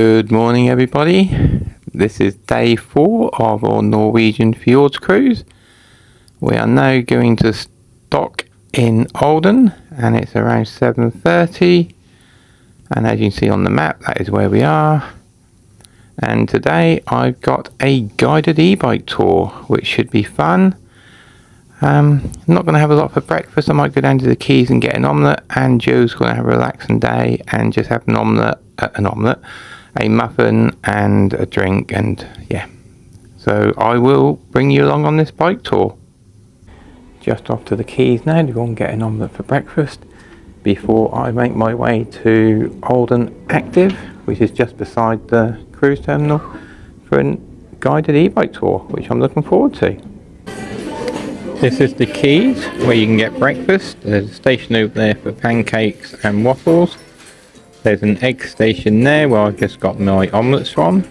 Good morning, everybody. This is day 4 of our Norwegian Fjords cruise. We are now going to dock in Olden, and it's around 7:30. And as you can see on the map, that is where we are. And today I've got a guided e-bike tour, which should be fun. I'm not going to have a lot for breakfast. I might go down to the quays and get an omelette, and Joe's going to have a relaxing day and just have a muffin and a drink, and yeah. So I will bring you along on this bike tour. Just off to the quays now to go and get an omelette for breakfast before I make my way to Olden Active, which is just beside the cruise terminal, for a guided e-bike tour, which I'm looking forward to. This is the quays where you can get breakfast. There's a station over there for pancakes and waffles. There's an egg station there where I've just got my omelettes from.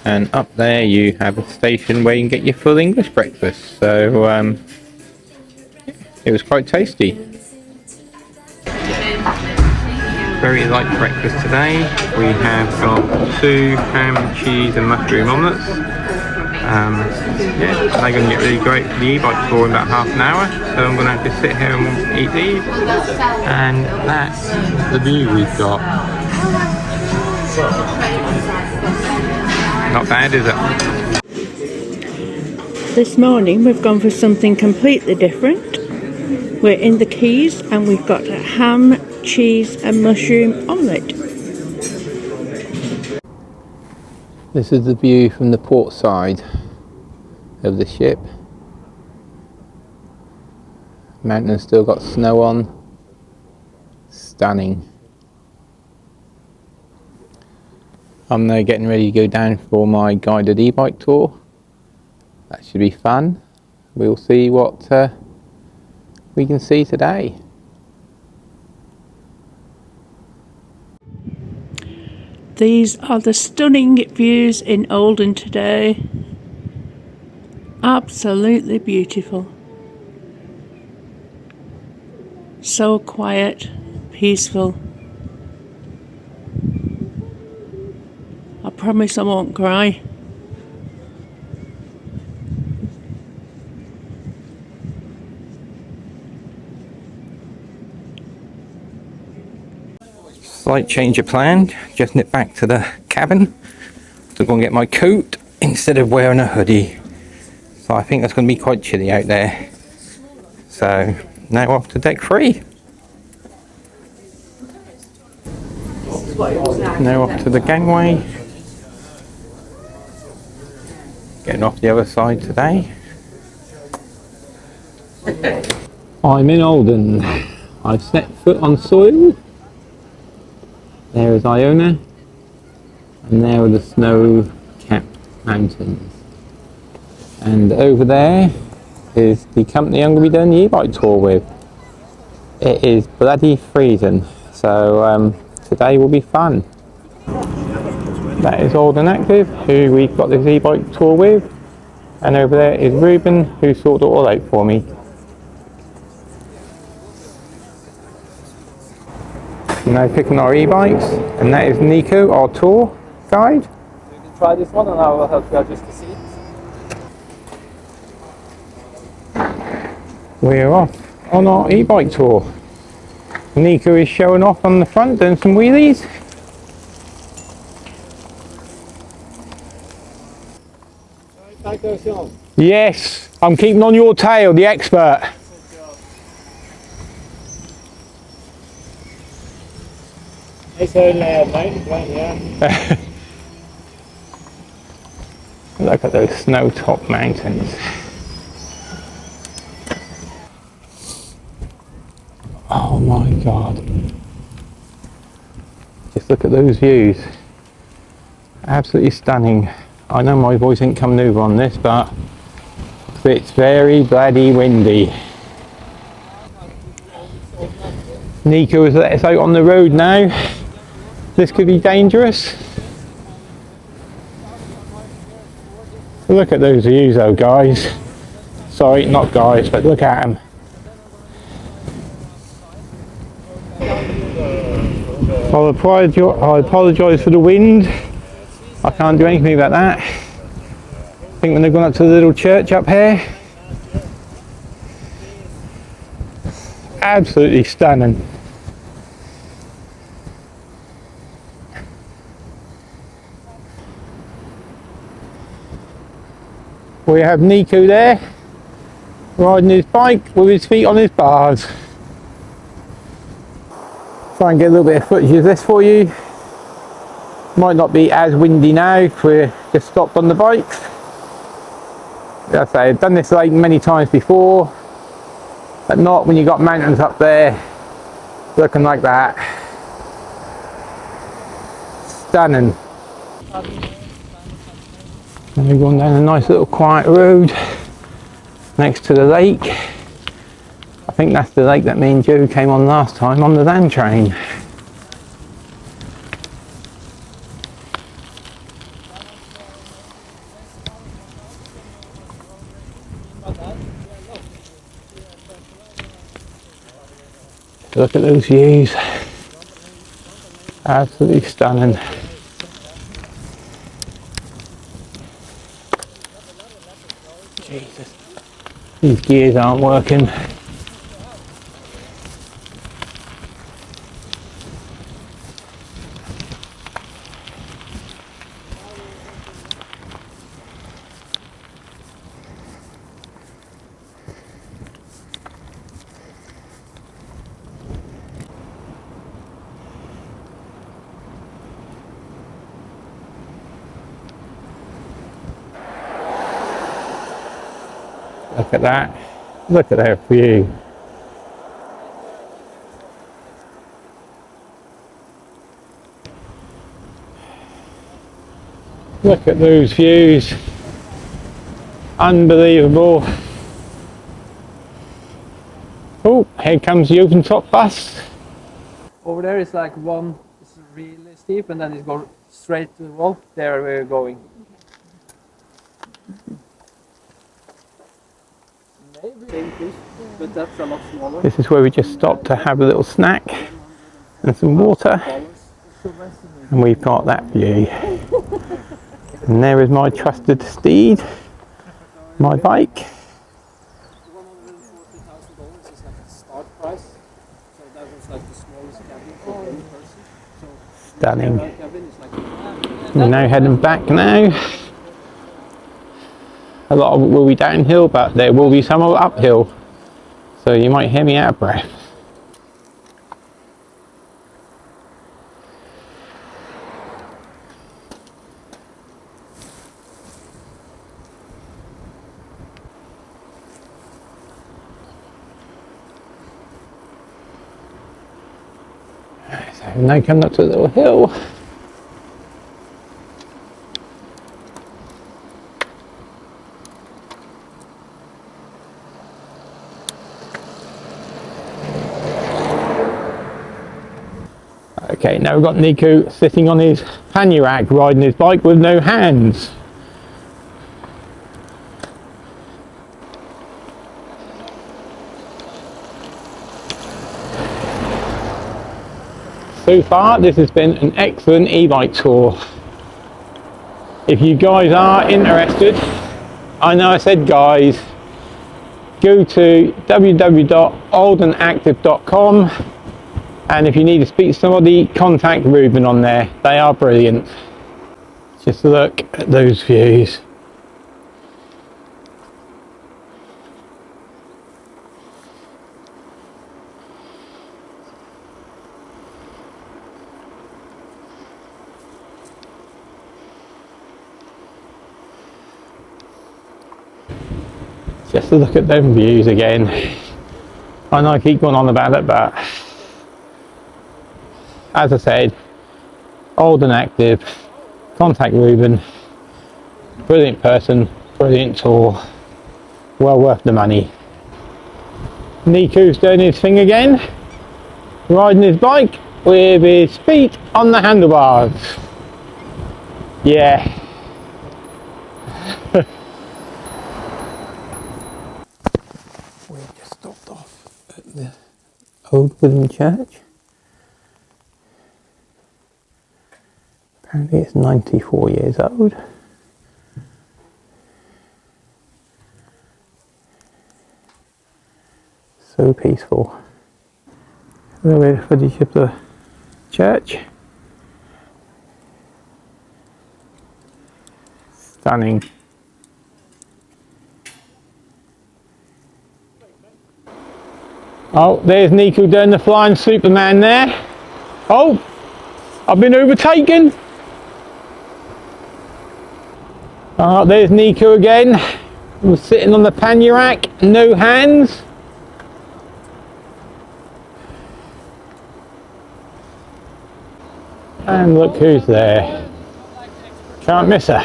And up there you have a station where you can get your full English breakfast. So it was quite tasty. Very light breakfast today. We have got 2 ham, cheese and mushroom omelettes. Yeah, they're going to get really great for the e-bike tour in about half an hour, so I'm going to have to sit here and eat these. And that's the view we've got. Not bad, is it? This morning we've gone for something completely different. We're in the quays and we've got a ham, cheese and mushroom omelette. This is the view from the port side of the ship. Mountain's still got snow on. Stunning. I'm now getting ready to go down for my guided e-bike tour. That should be fun. We'll see what we can see today. These are the stunning views in Olden today. Absolutely beautiful. So quiet, peaceful. I promise I won't cry. Slight change of plan, just nip back to the cabin to go and get my coat instead of wearing a hoodie. So I think that's going to be quite chilly out there. So now off to deck 3. Now off to the gangway. Getting off the other side today. I'm in Olden. I've set foot on soil. There is Iona, and there are the snow-capped mountains. And over there is the company I'm going to be doing the e-bike tour with. It is bloody freezing, so today will be fun. That is Olden Active, who we've got this e-bike tour with. And over there is Ruben, who sorted it all out for me. Now picking our e-bikes, and that is Nico, our tour guide. You can try this one and I will help you adjust the seat. We're off on our e-bike tour. Nico is showing off on the front, doing some wheelies. Yes, I'm keeping on your tail, the expert. Look at those snow-topped mountains. Oh my god. Just look at those views. Absolutely stunning. I know my voice ain't coming over on this, but it's very bloody windy. Nico has let us out on the road now. This could be dangerous. Look at those views though, guys. Sorry, not guys, but look at them. I apologise for the wind. I can't do anything about that. I think when they've gone up to the little church up here, absolutely stunning. We have Nico there, riding his bike with his feet on his bars. Try and get a little bit of footage of this for you. Might not be as windy now if we're just stopped on the bikes. As I say, I've done this lake many times before, but not when you've got mountains up there looking like that. Stunning. And we're going down a nice little quiet road next to the lake. I think that's the lake that me and Joe came on last time on the van train. Look at those views. Absolutely stunning. Jesus. These gears aren't working. Look at that. Look at that view. Look at those views. Unbelievable. Oh, here comes the open top bus. Over there is like one, it's really steep, and then it goes straight to the wall. There we're going. Maybe same fish, but that's a lot smaller. This is where we just stopped to have a little snack and some water. And we've got that view. And there is my trusted steed, my bike. $140,000 is like a start price. So that was like the smallest cabin for one person. So Stunning. cabin is like We're now heading back now. A lot of it will be downhill, but there will be some uphill. So you might hear me out of breath. So now coming up to a little hill. Okay, now we've got Nico sitting on his pannier rack riding his bike with no hands. So far, this has been an excellent e-bike tour. If you guys are interested, I know I said guys, go to www.oldenactive.com, and if you need to speak to somebody, contact Ruben on there. They are brilliant. Just look at those views. Just to look at them views again. I know I keep going on about it, but as I said, Olden Active, contact Ruben. Brilliant person, brilliant tour, well worth the money. Nico's doing his thing again, riding his bike with his feet on the handlebars. Yeah. We've just stopped off at the old wooden church. And it's 94 years old. So peaceful. A little bit of footage of the church. Stunning. Oh, there's Nico doing the flying Superman there. Oh, I've been overtaken. Oh, there's Nico again. We're sitting on the pannier rack, no hands. And look who's there. Can't miss her.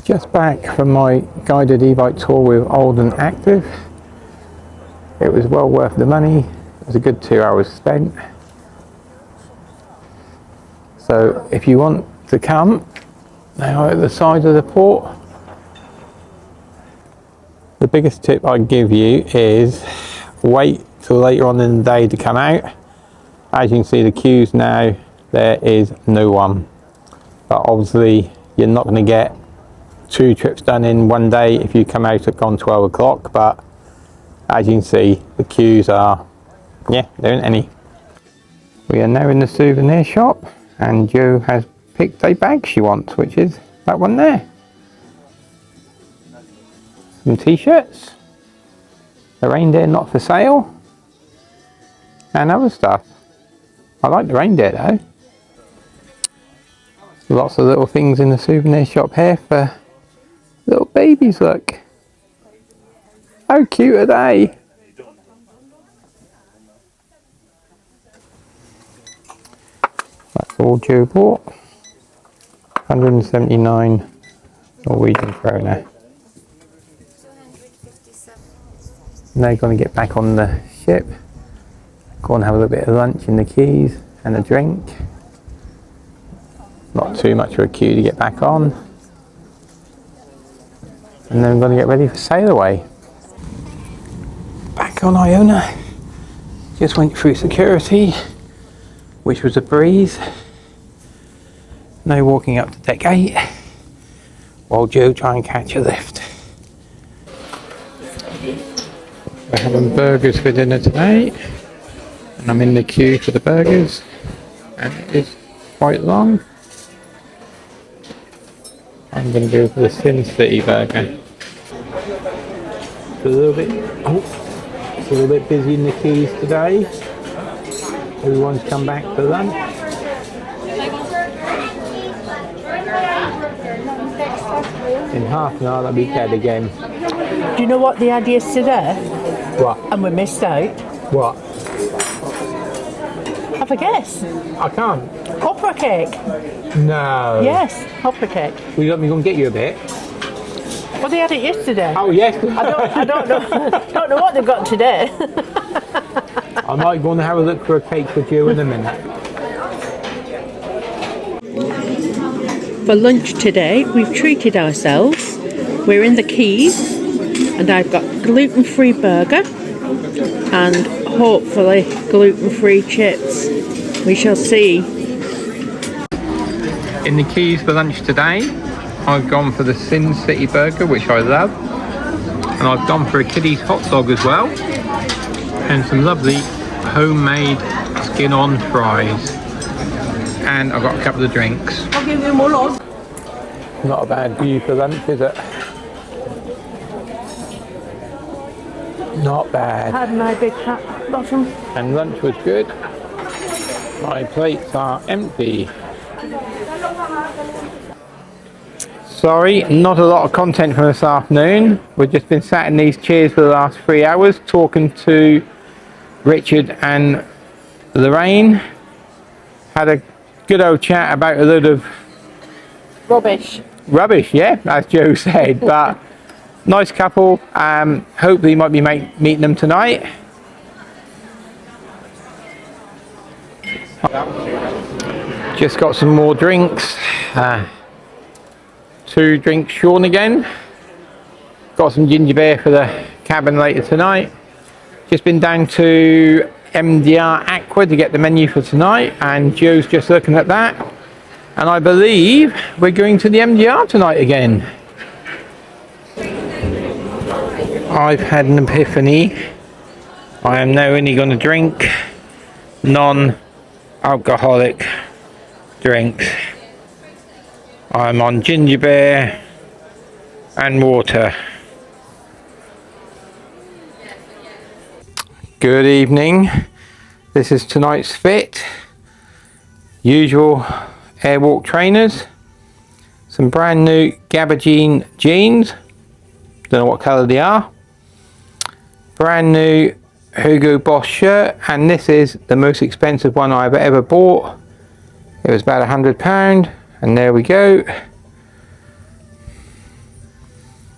Just back from my guided e-bike tour with Olden Active. It was well worth the money. It was a good 2 hours spent. So if you want to come, they are at the side of the port. The biggest tip I'd give you is wait till later on in the day to come out. As you can see the queues now, there is no one. But obviously you're not going to get 2 trips done in one day if you come out at 12 o'clock, but as you can see the queues are, yeah, there isn't any. We are now in the souvenir shop and Jo has picked a bag she wants, which is that one there. Some t-shirts, the reindeer not for sale, and other stuff. I like the reindeer though. Lots of little things in the souvenir shop here for little babies, look. How cute are they? That's all Jo bought. 179 Norwegian krona. Now going to get back on the ship. Go and have a little bit of lunch in the quays and a drink. Not too much of a queue to get back on. And then I'm going to get ready for sail away. Back on Iona. Just went through security, which was a breeze. Now walking up to deck 8 while Jo try and catch a lift. We're having burgers for dinner tonight, and I'm in the queue for the burgers, and it is quite long. I'm going to go for the Sin City burger. It's a little bit busy in the quays today. Everyone's come back for lunch. In half an hour they'll be dead again. Do you know what they had yesterday? What? And we missed out. What? Have a guess. I can't. Opera cake. No. Yes, opera cake. Will you let me go and get you a bit? Well, they had it yesterday. Oh yes. I don't know what they've got today. I might go and have a look for a cake for you in a minute. For lunch today, we've treated ourselves. We're in the quays, and I've got gluten-free burger and hopefully gluten-free chips. We shall see. In the quays for lunch today, I've gone for the Sin City burger, which I love, and I've gone for a kiddie's hot dog as well, and some lovely homemade skin-on fries, and I've got a couple of drinks. I'll give you more love. Not a bad view for lunch, is it? Not bad. Had my big fat bottom. And lunch was good. My plates are empty. Sorry, not a lot of content from this afternoon. We've just been sat in these chairs for the last 3 hours talking to Richard and Lorraine. Had a good old chat about a load of rubbish, yeah, as Jo said, but nice couple. Hopefully might be meeting them tonight. Just got some more drinks. 2 drinks shorn again. Got some ginger beer for the cabin later tonight. Just been down to MDR Aqua to get the menu for tonight, and Joe's just looking at that. And I believe we're going to the MDR tonight again. I've had an epiphany. I am now only going to drink non-alcoholic drinks. I'm on ginger beer and water. Good evening. This is tonight's fit. Usual Airwalk trainers. Some brand new gabardine jeans. Don't know what colour they are. Brand new Hugo Boss shirt, and this is the most expensive one I've ever bought. It was about £100, and there we go.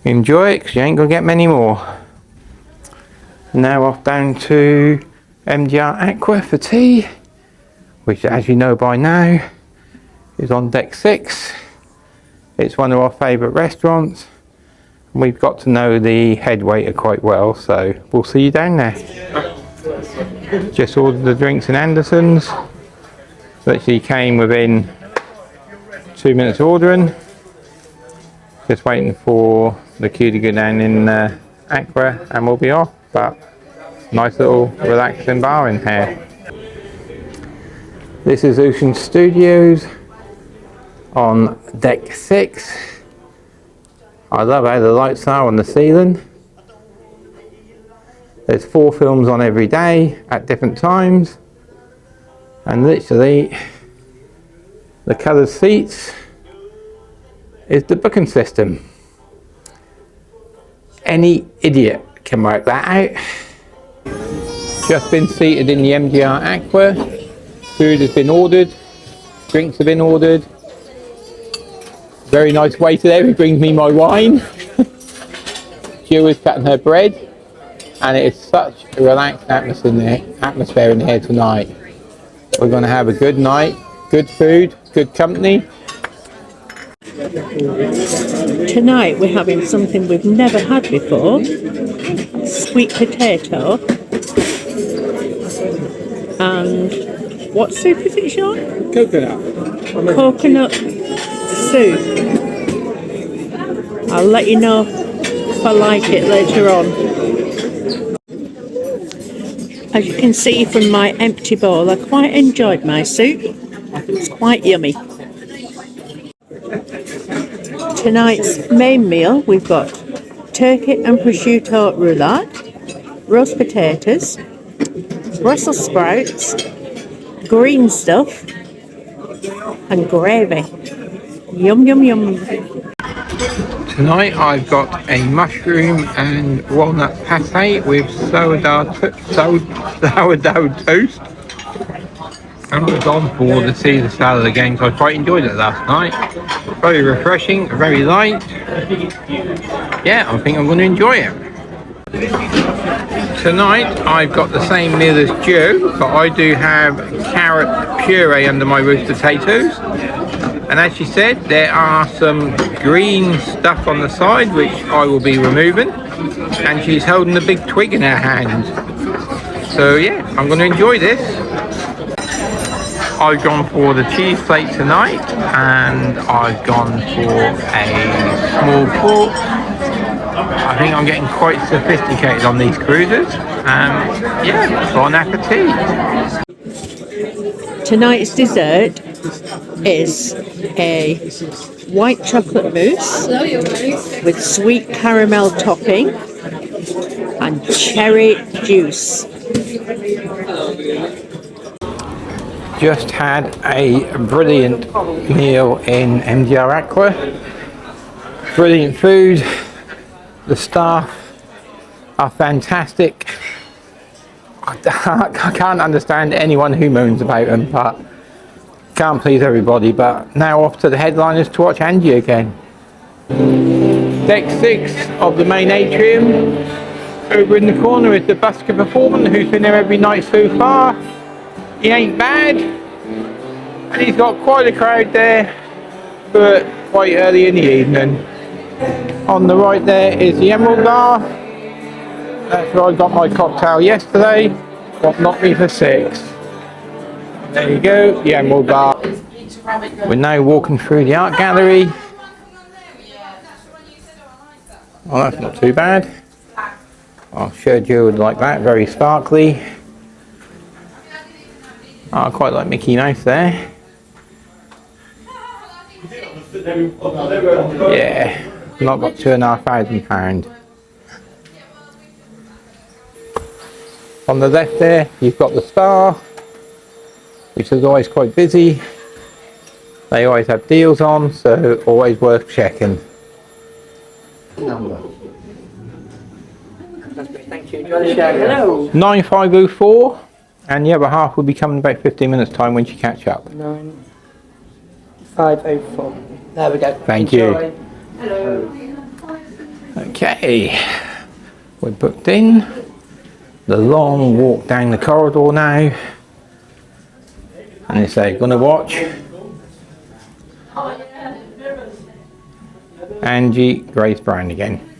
Enjoy it, because you ain't gonna get many more. Now off down to MDR Aqua for tea, which, as you know by now, is on deck 6. It's one of our favourite restaurants. We've got to know the head waiter quite well, so we'll see you down there. Just ordered the drinks in Anderson's. Literally came within 2 minutes of ordering. Just waiting for the queue to go down in Aqua, and we'll be off. But nice little relaxing bar in here. This is Ocean Studios on deck 6. I love how the lights are on the ceiling. There's 4 films on every day at different times, and literally the coloured seats is the booking system. Any idiot can work that out. Just been seated in the MDR Aqua. Food has been ordered, drinks have been ordered. Very nice waiter there who brings me my wine. Jill is cutting her bread, and it is such a relaxed atmosphere in here tonight. We're going to have a good night, good food, good company. Tonight we're having something we've never had before. Sweet potato. And what soup is it, Sean? Coconut. Coconut soup. I'll let you know if I like it later on. As you can see from my empty bowl, I quite enjoyed my soup. It's quite yummy. Tonight's main meal, we've got turkey and prosciutto roulade, roast potatoes, Brussels sprouts, green stuff, and gravy. Yum, yum, yum. Tonight I've got a mushroom and walnut pate with sourdough toast. And I've gone for the Caesar salad again, so I quite enjoyed it last night. Very refreshing, very light. Yeah, I think I'm going to enjoy it. Tonight I've got the same meal as Joe, but I do have carrot puree under my roast potatoes. And as she said, there are some green stuff on the side which I will be removing, and she's holding a big twig in her hand. So yeah, I'm going to enjoy this. I've gone for the cheese plate tonight, and I've gone for a small pork. I think I'm getting quite sophisticated on these cruises. Yeah, bon appetit. Tonight's dessert is a white chocolate mousse with sweet caramel topping and cherry juice. Just had a brilliant meal in MDR Aqua. Brilliant food. The staff are fantastic. I can't understand anyone who moans about them, but can't please everybody. But now off to the headliners to watch Angie again. Deck 6 of the main atrium. Over in the corner is the busker performer who's been there every night so far. He ain't bad, and he's got quite a crowd there, but quite early in the evening. On the right there is the Emerald Bar, That's where I got my cocktail yesterday. What knocked me for 6. There you go, the Emerald Bar. We're now walking through the art gallery. Oh, that's not too bad. I'm sure Joe would like that, very sparkly. Oh, I quite like Mickey Mouse there. Yeah, not got £2,500. On the left there, you've got the Star, which is always quite busy. They always have deals on, so always worth checking. Number. Thank you. Do you want to share? Hello. 9504, and the other half will be coming in about 15 minutes time when you catch up. 9504. There we go. Thank Enjoy. you. Hello. Okay, we're booked in. The long walk down the corridor now, and they say gonna watch Angie Grace Brown again.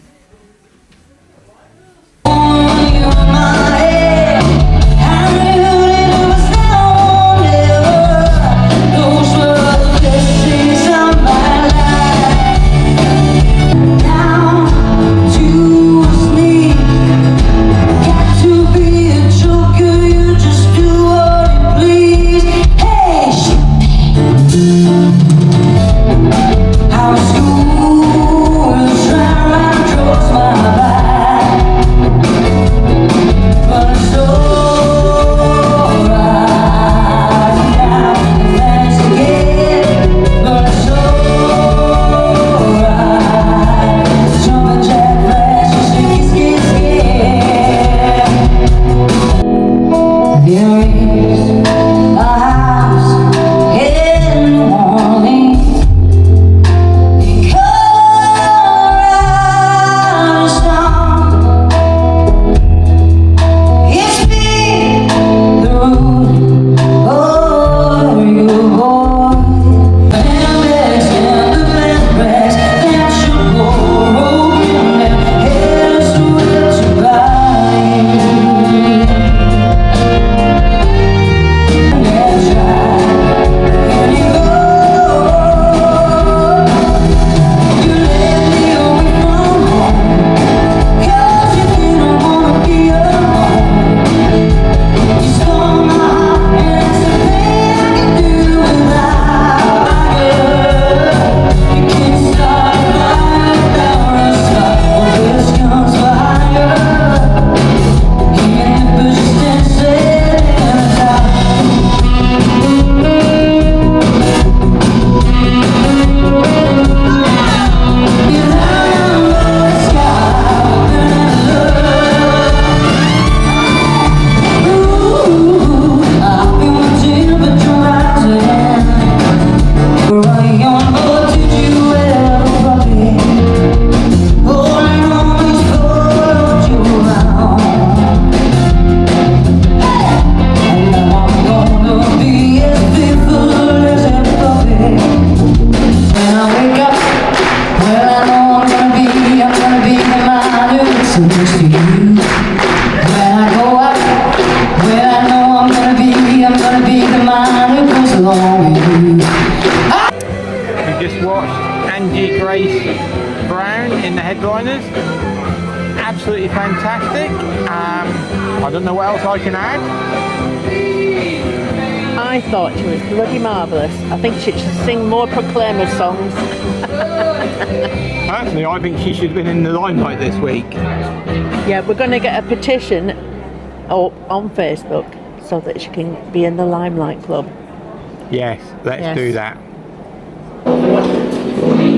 Headliners, absolutely fantastic. I don't know what else I can add. I thought she was bloody marvellous. I think she should sing more Proclaimer songs. Personally, I think she should have been in the limelight this week. Yeah, we're going to get a petition on Facebook so that she can be in the Limelight Club. Yes, let's do that.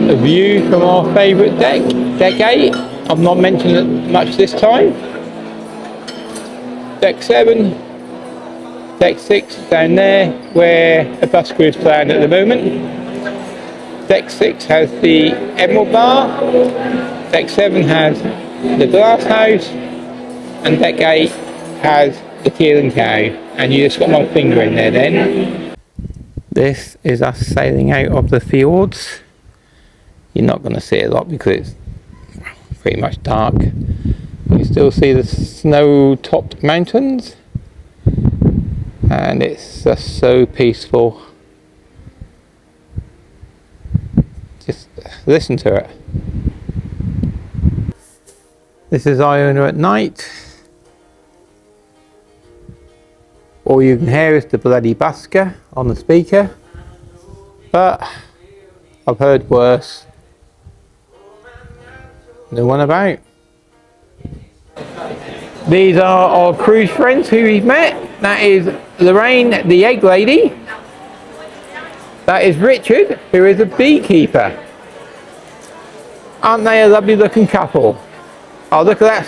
A view from our favourite deck, Deck 8. I've not mentioned it much this time. Deck 7, Deck 6 down there where a bus crew is playing at the moment. Deck 6 has the Emerald Bar, Deck 7 has the Glass House, and Deck 8 has the Teal and Cow. And you just got my finger in there then. This is us sailing out of the fjords. You're not going to see it a lot because it's pretty much dark. It's still see the snow-topped mountains, and it's just so peaceful. Just listen to it. This is Iona at night. All you can hear is the bloody busker on the speaker, but I've heard worse. No one about. These are our cruise friends who we've met. That is Lorraine, the egg lady. That is Richard, who is a beekeeper. Aren't they a lovely looking couple? Oh, look at that